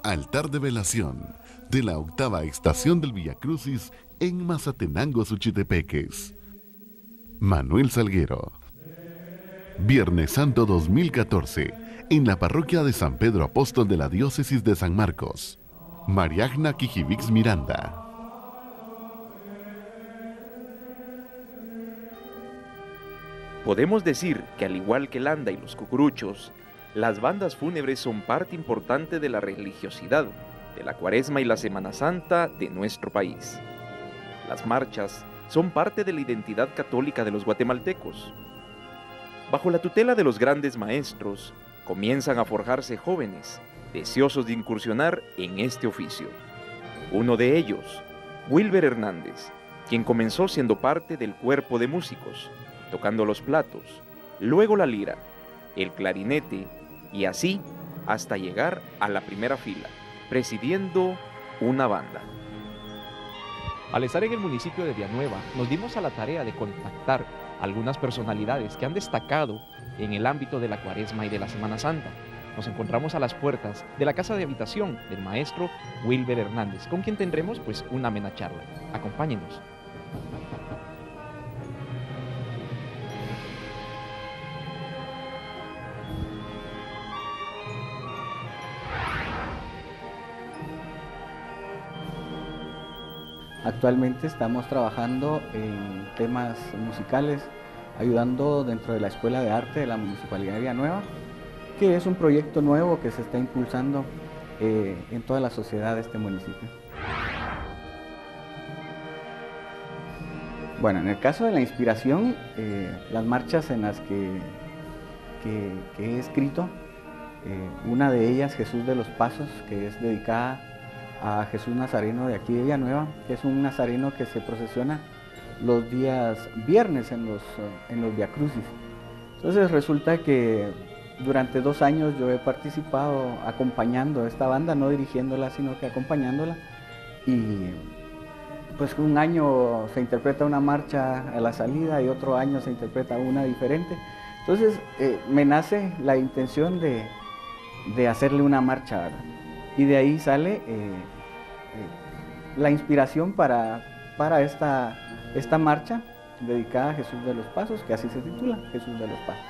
Altar de velación de la octava estación del Vía Crucis en Mazatenango, Suchitepeques. Manuel Salguero. Viernes Santo 2014, en la parroquia de San Pedro Apóstol de la Diócesis de San Marcos. Mariagna Quijivix Miranda. Podemos decir que al igual que el anda y los cucuruchos, las bandas fúnebres son parte importante de la religiosidad, de la Cuaresma y la Semana Santa de nuestro país. Las marchas son parte de la identidad católica de los guatemaltecos. Bajo la tutela de los grandes maestros, comienzan a forjarse jóvenes, deseosos de incursionar en este oficio. Uno de ellos, Wilber Hernández, quien comenzó siendo parte del cuerpo de músicos, tocando los platos, luego la lira, el clarinete y así hasta llegar a la primera fila, presidiendo una banda. Al estar en el municipio de Villanueva, nos dimos a la tarea de contactar a algunas personalidades que han destacado en el ámbito de la Cuaresma y de la Semana Santa. Nos encontramos a las puertas de la casa de habitación del maestro Wilber Hernández, con quien tendremos una amena charla. Acompáñenos. Actualmente estamos trabajando en temas musicales, ayudando dentro de la Escuela de Arte de la Municipalidad de Villanueva, que es un proyecto nuevo que se está impulsando en toda la sociedad de este municipio. Bueno, en el caso de la inspiración, las marchas en las que he escrito, una de ellas, Jesús de los Pasos, que es dedicada a Jesús Nazareno de aquí de Villanueva, que es un nazareno que se procesiona los días viernes en los Vía Crucis. Entonces resulta que durante 2 años yo he participado acompañando a esta banda, no dirigiéndola, sino que acompañándola, y pues un año se interpreta una marcha a la salida y otro año se interpreta una diferente. Entonces me nace la intención de hacerle una marcha, ¿verdad? Y de ahí sale la inspiración para esta marcha dedicada a Jesús de los Pasos, que así se titula, Jesús de los Pasos.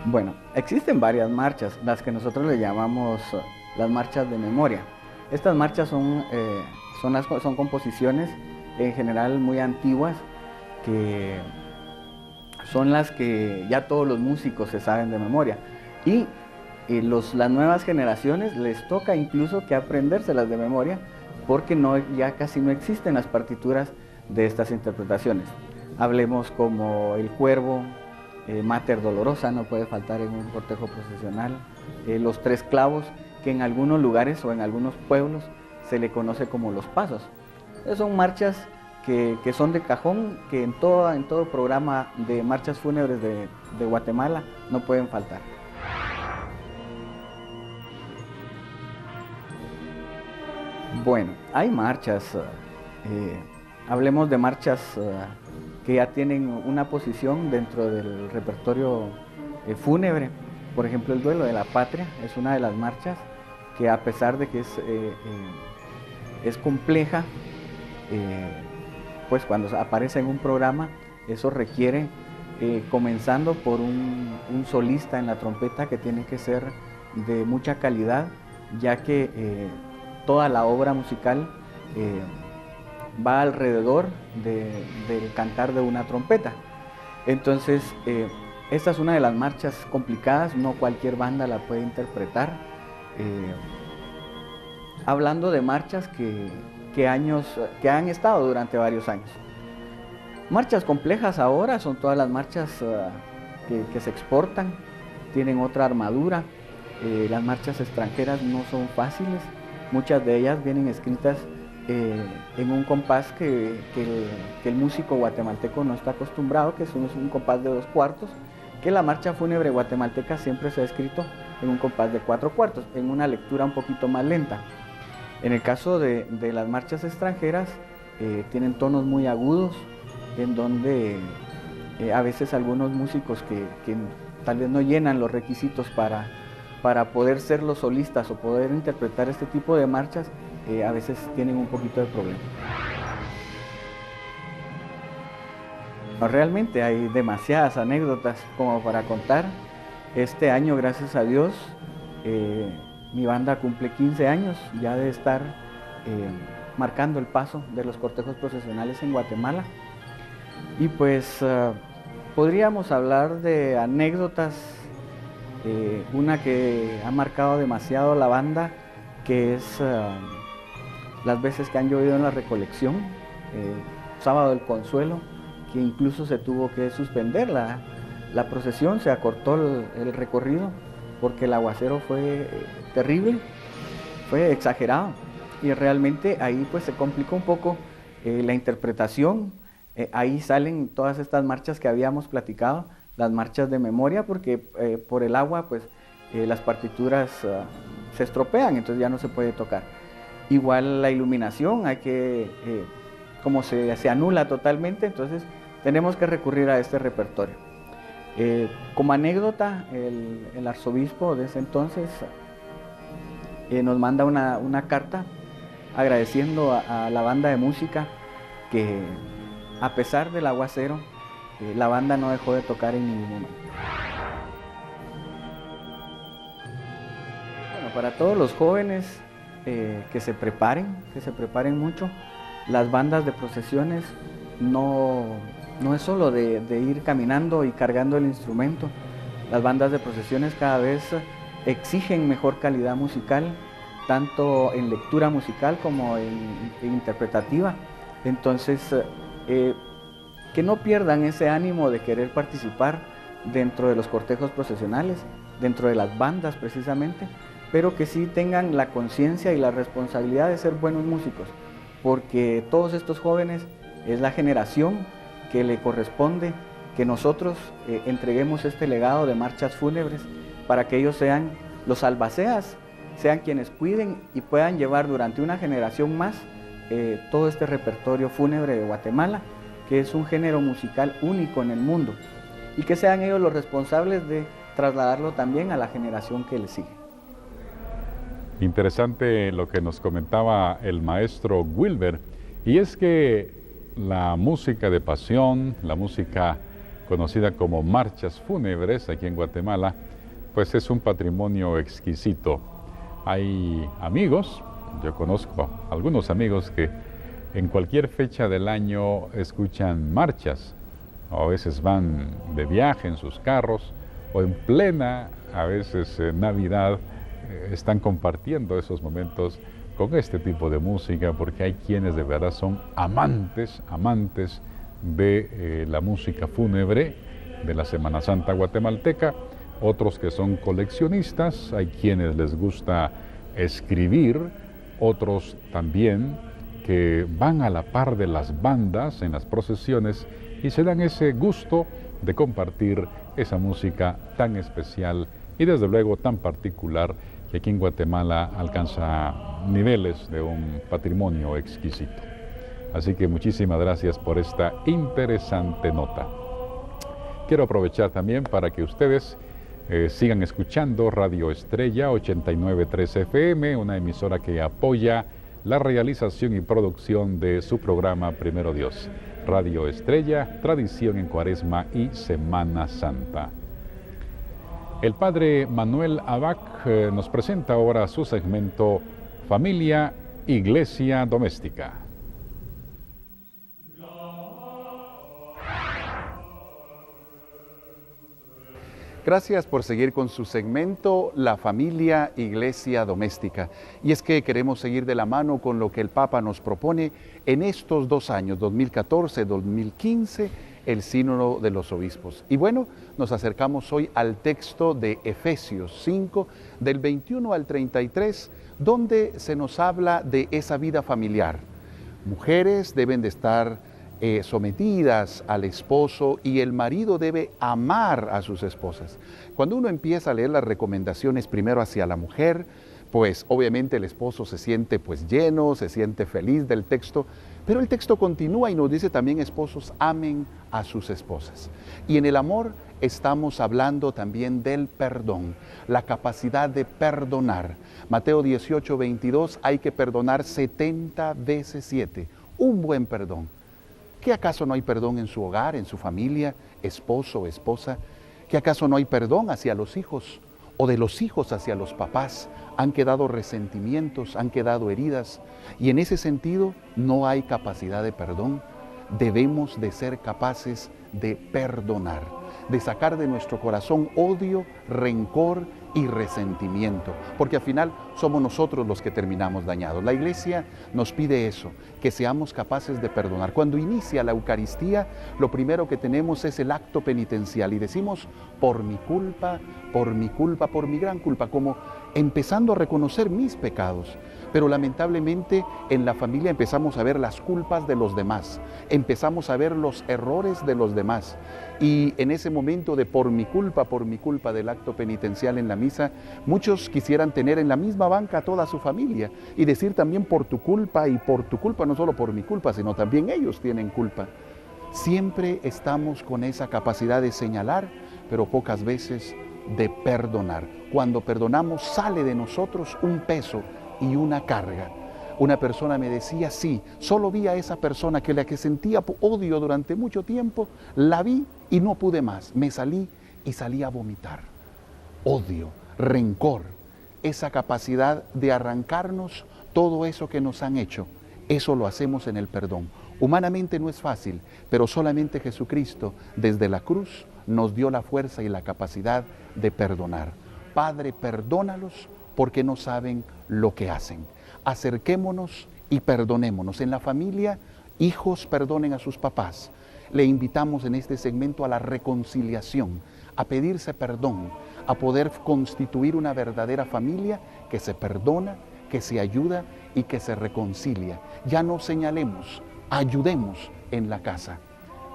Bueno, existen varias marchas, las que nosotros le llamamos las marchas de memoria. Estas marchas son composiciones en general muy antiguas, que son las que ya todos los músicos se saben de memoria, y las nuevas generaciones les toca incluso que aprendérselas de memoria, porque ya casi no existen las partituras de estas interpretaciones. Hablemos como El Cuervo, Mater Dolorosa, no puede faltar en un cortejo procesional, Los Tres Clavos, que en algunos lugares o en algunos pueblos se le conoce como Los Pasos. Son marchas que son de cajón, que en todo programa de marchas fúnebres de Guatemala no pueden faltar. Bueno, hay marchas, hablemos de marchas que ya tienen una posición dentro del repertorio fúnebre. Por ejemplo, el Duelo de la Patria es una de las marchas que, a pesar de que es compleja, pues cuando aparece en un programa, eso requiere, comenzando por un solista en la trompeta, que tiene que ser de mucha calidad, ya que toda la obra musical va alrededor del cantar de una trompeta. Entonces, esta es una de las marchas complicadas, no cualquier banda la puede interpretar. Hablando de marchas que han estado durante varios años. Marchas complejas ahora son todas las marchas que se exportan, tienen otra armadura. Las marchas extranjeras no son fáciles, muchas de ellas vienen escritas en un compás que el músico guatemalteco no está acostumbrado, que es un compás de 2/4, que la marcha fúnebre guatemalteca siempre se ha escrito en un compás de 4/4, en una lectura un poquito más lenta. En el caso de las marchas extranjeras, tienen tonos muy agudos, en donde a veces algunos músicos tal vez no llenan los requisitos para poder ser los solistas o poder interpretar este tipo de marchas, a veces tienen un poquito de problema. No, realmente hay demasiadas anécdotas como para contar. Este año, gracias a Dios, mi banda cumple 15 años ya de estar marcando el paso de los cortejos procesionales en Guatemala. Y pues podríamos hablar de anécdotas, una que ha marcado demasiado la banda, que es las veces que han llovido en la recolección, sábado del Consuelo, que incluso se tuvo que suspender la procesión, se acortó el recorrido porque el aguacero fue terrible, fue exagerado, y realmente ahí pues se complicó un poco la interpretación. Ahí salen todas estas marchas que habíamos platicado, las marchas de memoria, porque por el agua pues las partituras se estropean, entonces ya no se puede tocar. Igual la iluminación, como se anula totalmente, entonces tenemos que recurrir a este repertorio. Como anécdota, el arzobispo de ese entonces nos manda una carta agradeciendo a la banda de música que, a pesar del aguacero, la banda no dejó de tocar en ningún momento. Bueno, para todos los jóvenes que se preparen mucho. Las bandas de procesiones no es solo de ir caminando y cargando el instrumento. Las bandas de procesiones cada vez exigen mejor calidad musical, tanto en lectura musical como en interpretativa. Entonces, que no pierdan ese ánimo de querer participar dentro de los cortejos procesionales, dentro de las bandas precisamente, pero que sí tengan la conciencia y la responsabilidad de ser buenos músicos, porque todos estos jóvenes es la generación que le corresponde que nosotros entreguemos este legado de marchas fúnebres para que ellos sean los albaceas, sean quienes cuiden y puedan llevar durante una generación más todo este repertorio fúnebre de Guatemala, que es un género musical único en el mundo, y que sean ellos los responsables de trasladarlo también a la generación que le sigue. Interesante lo que nos comentaba el maestro Wilber, y es que la música de pasión, la música conocida como marchas fúnebres aquí en Guatemala, pues es un patrimonio exquisito. Hay amigos, yo conozco algunos amigos que en cualquier fecha del año escuchan marchas, o a veces van de viaje en sus carros, o en plena, a veces Navidad, están compartiendo esos momentos con este tipo de música, porque hay quienes de verdad son amantes de la música fúnebre de la Semana Santa guatemalteca, otros que son coleccionistas, hay quienes les gusta escribir, otros también que van a la par de las bandas en las procesiones y se dan ese gusto de compartir esa música tan especial y desde luego tan particular que aquí en Guatemala alcanza niveles de un patrimonio exquisito. Así que muchísimas gracias por esta interesante nota. Quiero aprovechar también para que ustedes sigan escuchando Radio Estrella 89.3 FM, una emisora que apoya la realización y producción de su programa Primero Dios. Radio Estrella, tradición en Cuaresma y Semana Santa. El padre Manuel Abac nos presenta ahora su segmento Familia, Iglesia Doméstica. Gracias por seguir con su segmento La Familia, Iglesia Doméstica. Y es que queremos seguir de la mano con lo que el Papa nos propone en estos 2 años, 2014-2015, el Sínodo de los Obispos. Y bueno, nos acercamos hoy al texto de Efesios 5, del 21 al 33, donde se nos habla de esa vida familiar. Mujeres deben de estar sometidas al esposo y el marido debe amar a sus esposas. Cuando uno empieza a leer las recomendaciones primero hacia la mujer, pues obviamente el esposo se siente pues lleno, se siente feliz del texto, pero el texto continúa y nos dice también: esposos, amen a sus esposas. Y en el amor estamos hablando también del perdón, la capacidad de perdonar. Mateo 18, 22, hay que perdonar 70 veces 7, un buen perdón. ¿Qué acaso no hay perdón en su hogar, en su familia, esposo o esposa? ¿Qué acaso no hay perdón hacia los hijos o de los hijos hacia los papás? Han quedado resentimientos, han quedado heridas y en ese sentido no hay capacidad de perdón. Debemos de ser capaces de perdonar, de sacar de nuestro corazón odio, rencor y resentimiento, porque al final somos nosotros los que terminamos dañados. La Iglesia nos pide eso, que seamos capaces de perdonar. Cuando inicia la Eucaristía, lo primero que tenemos es el acto penitencial y decimos, por mi culpa, por mi culpa, por mi gran culpa, como empezando a reconocer mis pecados. Pero lamentablemente en la familia empezamos a ver las culpas de los demás, empezamos a ver los errores de los demás. Y en ese momento de por mi culpa del acto penitencial en la misa, muchos quisieran tener en la misma banca a toda su familia y decir también por tu culpa, y por tu culpa, no solo por mi culpa, sino también ellos tienen culpa. Siempre estamos con esa capacidad de señalar, pero pocas veces de perdonar. Cuando perdonamos sale de nosotros un peso y una carga. Una persona me decía, sí, solo vi a esa persona que la que sentía odio durante mucho tiempo, la vi y no pude más, me salí y salí a vomitar. Odio, rencor, esa capacidad de arrancarnos todo eso que nos han hecho, eso lo hacemos en el perdón. Humanamente no es fácil, pero solamente Jesucristo desde la cruz nos dio la fuerza y la capacidad de perdonar. Padre, perdónalos porque no saben lo que hacen. Acerquémonos y perdonémonos. En la familia, hijos perdonen a sus papás. Le invitamos en este segmento a la reconciliación, a pedirse perdón, a poder constituir una verdadera familia que se perdona, que se ayuda y que se reconcilia. Ya no señalemos, ayudemos en la casa.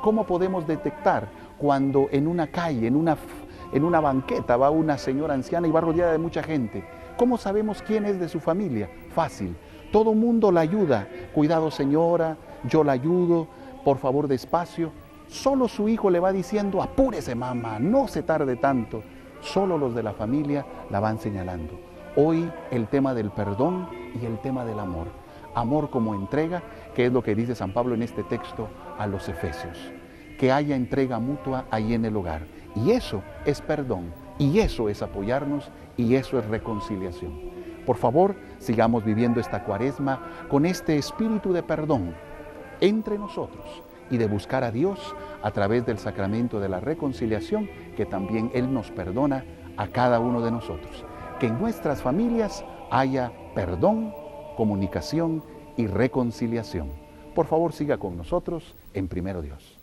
¿Cómo podemos detectar cuando en una calle, en una banqueta va una señora anciana y va rodeada de mucha gente? ¿Cómo sabemos quién es de su familia? Fácil. Todo mundo la ayuda. Cuidado señora, yo la ayudo, por favor despacio. Solo su hijo le va diciendo, apúrese mamá, no se tarde tanto. Solo los de la familia la van señalando. Hoy el tema del perdón y el tema del amor. Amor como entrega, que es lo que dice San Pablo en este texto a los Efesios. Que haya entrega mutua ahí en el hogar. Y eso es perdón, y eso es apoyarnos, y eso es reconciliación. Por favor, sigamos viviendo esta Cuaresma con este espíritu de perdón entre nosotros y de buscar a Dios a través del sacramento de la reconciliación, que también Él nos perdona a cada uno de nosotros. Que en nuestras familias haya perdón, comunicación y reconciliación. Por favor, siga con nosotros en Primero Dios.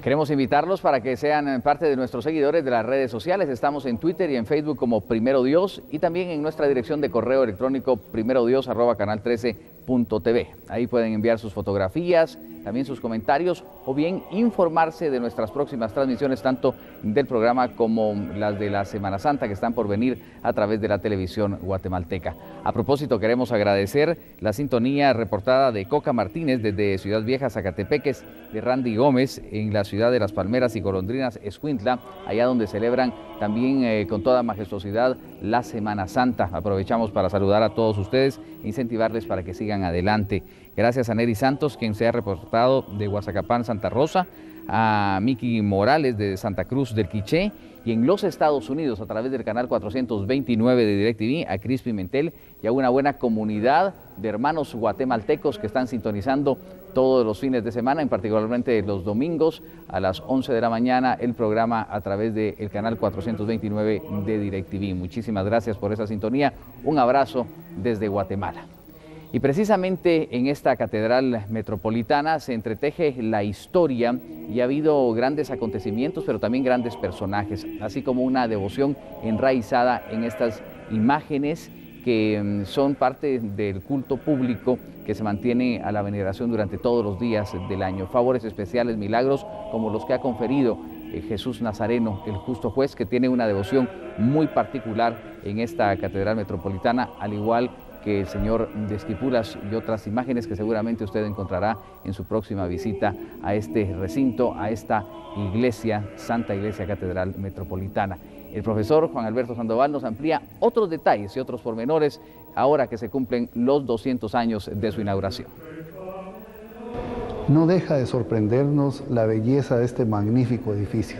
Queremos invitarlos para que sean parte de nuestros seguidores de las redes sociales. Estamos en Twitter y en Facebook como Primero Dios y también en nuestra dirección de correo electrónico primerodios@canal13.tv. Ahí pueden enviar sus fotografías, también sus comentarios o bien informarse de nuestras próximas transmisiones, tanto del programa como las de la Semana Santa que están por venir a través de la televisión guatemalteca. A propósito, queremos agradecer la sintonía reportada de Coca Martínez desde Ciudad Vieja, Zacatepeques, de Randy Gómez en la ciudad de Las Palmeras y Golondrinas, Escuintla, allá donde celebran también con toda majestuosidad la Semana Santa. Aprovechamos para saludar a todos ustedes e incentivarles para que sigan adelante. Gracias a Neri Santos, quien se ha reportado de Guazacapán, Santa Rosa, a Miki Morales de Santa Cruz del Quiché y en los Estados Unidos a través del canal 429 de DirecTV, a Cris Pimentel y a una buena comunidad de hermanos guatemaltecos que están sintonizando todos los fines de semana, en particularmente los domingos a las 11 de la mañana, el programa a través del canal 429 de DirecTV. Muchísimas gracias por esa sintonía. Un abrazo desde Guatemala. Y precisamente en esta catedral metropolitana se entreteje la historia y ha habido grandes acontecimientos, pero también grandes personajes, así como una devoción enraizada en estas imágenes que son parte del culto público que se mantiene a la veneración durante todos los días del año. Favores especiales, milagros como los que ha conferido Jesús Nazareno, el justo juez, que tiene una devoción muy particular en esta catedral metropolitana, al igual que el señor de Esquipulas y otras imágenes que seguramente usted encontrará en su próxima visita a este recinto, a esta iglesia, Santa Iglesia Catedral Metropolitana. El profesor Juan Alberto Sandoval nos amplía otros detalles y otros pormenores ahora que se cumplen los 200 años de su inauguración. No deja de sorprendernos la belleza de este magnífico edificio.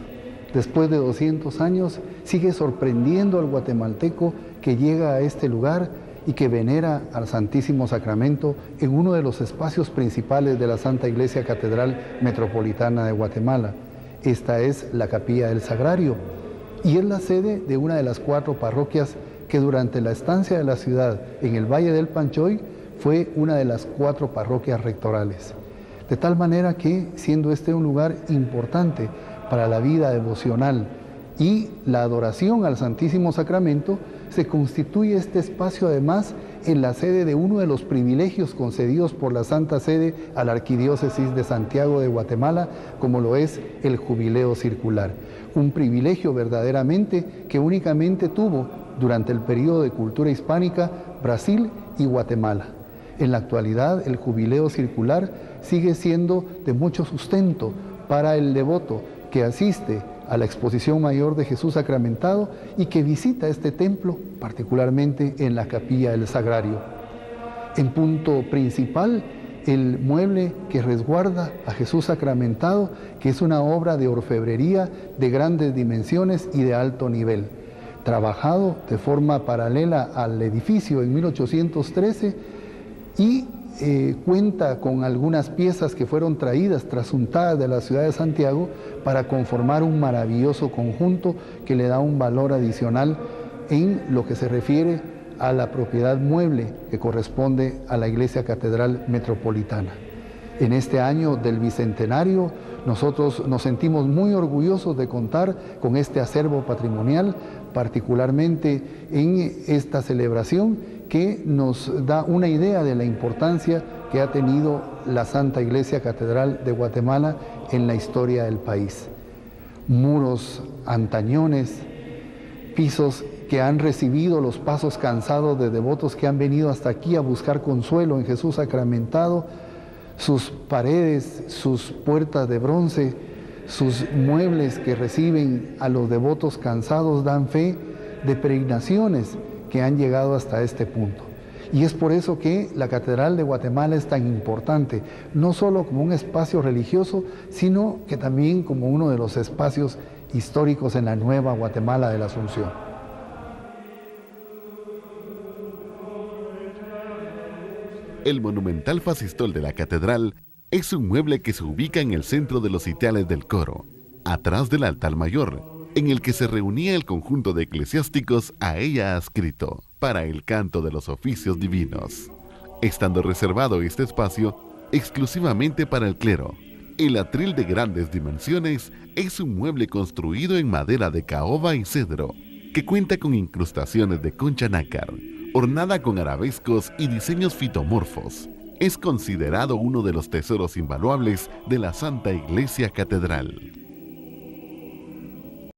Después de 200 años sigue sorprendiendo al guatemalteco que llega a este lugar y que venera al Santísimo Sacramento en uno de los espacios principales de la Santa Iglesia Catedral Metropolitana de Guatemala. Esta es la Capilla del Sagrario y es la sede de una de las 4 parroquias que durante la estancia de la ciudad en el Valle del Panchoy fue una de las 4 parroquias rectorales. De tal manera que, siendo este un lugar importante para la vida devocional y la adoración al Santísimo Sacramento, se constituye este espacio además en la sede de uno de los privilegios concedidos por la Santa Sede a la Arquidiócesis de Santiago de Guatemala, como lo es el Jubileo Circular. Un privilegio verdaderamente que únicamente tuvo durante el periodo de cultura hispánica Brasil y Guatemala. En la actualidad, el Jubileo Circular sigue siendo de mucho sustento para el devoto que asiste a la Exposición Mayor de Jesús Sacramentado y que visita este templo, particularmente en la Capilla del Sagrario. En punto principal, el mueble que resguarda a Jesús Sacramentado, que es una obra de orfebrería de grandes dimensiones y de alto nivel, trabajado de forma paralela al edificio en 1813 y cuenta con algunas piezas que fueron traídas, trasuntadas de la ciudad de Santiago para conformar un maravilloso conjunto que le da un valor adicional en lo que se refiere a la propiedad mueble que corresponde a la Iglesia Catedral Metropolitana. En este año del Bicentenario, nosotros nos sentimos muy orgullosos de contar con este acervo patrimonial, particularmente en esta celebración que nos da una idea de la importancia que ha tenido la Santa Iglesia Catedral de Guatemala en la historia del país. Muros antañones, pisos que han recibido los pasos cansados de devotos que han venido hasta aquí a buscar consuelo en Jesús Sacramentado, sus paredes, sus puertas de bronce, sus muebles que reciben a los devotos cansados dan fe de peregrinaciones que han llegado hasta este punto. Y es por eso que la Catedral de Guatemala es tan importante, no solo como un espacio religioso, sino que también como uno de los espacios históricos en la nueva Guatemala de la Asunción. El monumental facistol de la catedral es un mueble que se ubica en el centro de los sitiales del coro, atrás del altar mayor, en el que se reunía el conjunto de eclesiásticos a ella adscrito para el canto de los oficios divinos, estando reservado este espacio exclusivamente para el clero. El atril de grandes dimensiones es un mueble construido en madera de caoba y cedro, que cuenta con incrustaciones de concha nácar, ornada con arabescos y diseños fitomorfos. Es considerado uno de los tesoros invaluables de la Santa Iglesia Catedral.